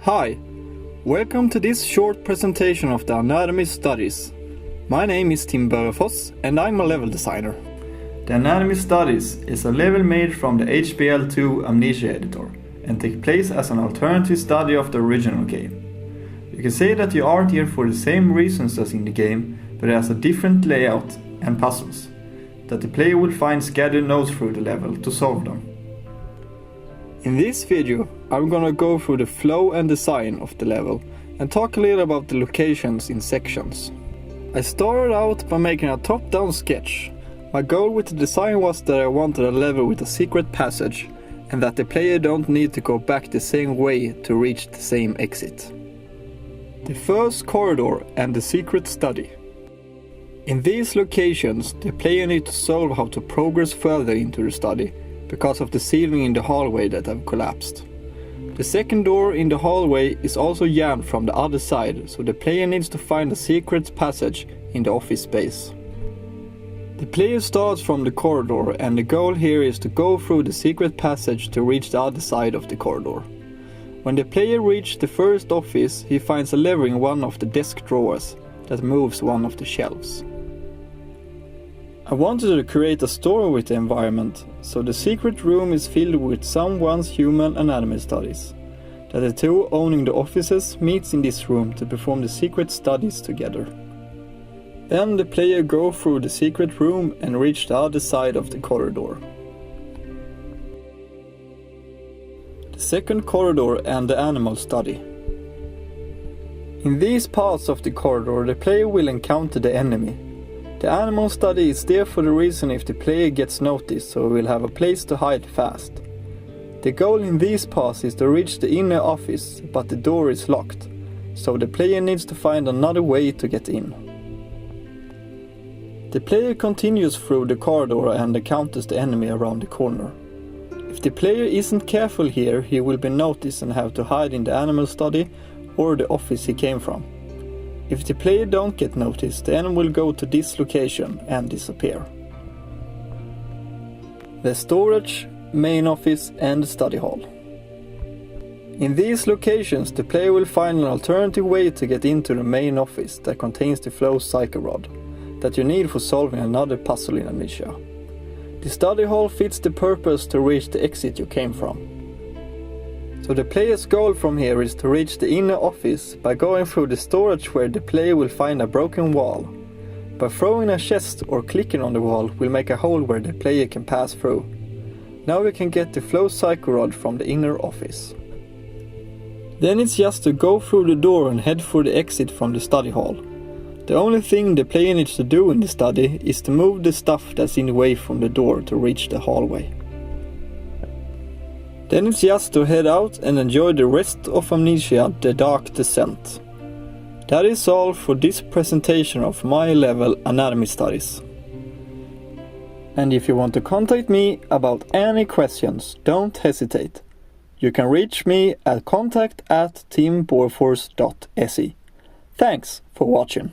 Hi, welcome to this short presentation of the Anatomy Studies. My name is Tim Börrefors and I'm a level designer. The Anatomy Studies is a level made from the HBL2 Amnesia editor and take place as an alternative study of the original game. You can say that you aren't here for the same reasons as in the game, but it has a different layout and puzzles, that the player will find scattered nodes through the level to solve them. In this video, I'm gonna go through the flow and design of the level and talk a little about the locations in sections. I started out by making a top-down sketch. My goal with the design was that I wanted a level with a secret passage and that the player don't need to go back the same way to reach the same exit. The first corridor and the secret study. In these locations, the player needs to solve how to progress further into the study because of the ceiling in the hallway that have collapsed. The second door in the hallway is also jammed from the other side, so the player needs to find a secret passage in the office space. The player starts from the corridor and the goal here is to go through the secret passage to reach the other side of the corridor. When the player reaches the first office, he finds a lever in one of the desk drawers that moves one of the shelves. I wanted to create a story with the environment, so the secret room is filled with someone's human anatomy studies. That the two owning the offices meets in this room to perform the secret studies together. Then the player goes through the secret room and reach the other side of the corridor. The second corridor and the animal study. In these parts of the corridor, the player will encounter the enemy. The animal study is there for the reason if the player gets noticed, so he will have a place to hide fast. The goal in these parts is to reach the inner office, but the door is locked, so the player needs to find another way to get in. The player continues through the corridor and encounters the enemy around the corner. If the player isn't careful here, he will be noticed and have to hide in the animal study or the office he came from. If the player don't get noticed, the enemy will go to this location and disappear. The storage, main office and the study hall. In these locations, the player will find an alternative way to get into the main office that contains the flow cycle rod that you need for solving another puzzle in Amnesia. The study hall fits the purpose to reach the exit you came from. So the player's goal from here is to reach the inner office by going through the storage where the player will find a broken wall. By throwing a chest or clicking on the wall will make a hole where the player can pass through. Now we can get the flow cycle rod from the inner office. Then it's just to go through the door and head for the exit from the study hall. The only thing the player needs to do in the study is to move the stuff that's in the way from the door to reach the hallway. Then it's just to head out and enjoy the rest of Amnesia: The Dark Descent. That is all for this presentation of my level Anatomy Studies. And if you want to contact me about any questions, don't hesitate. You can reach me at contact@timbörrefors.se. Thanks for watching.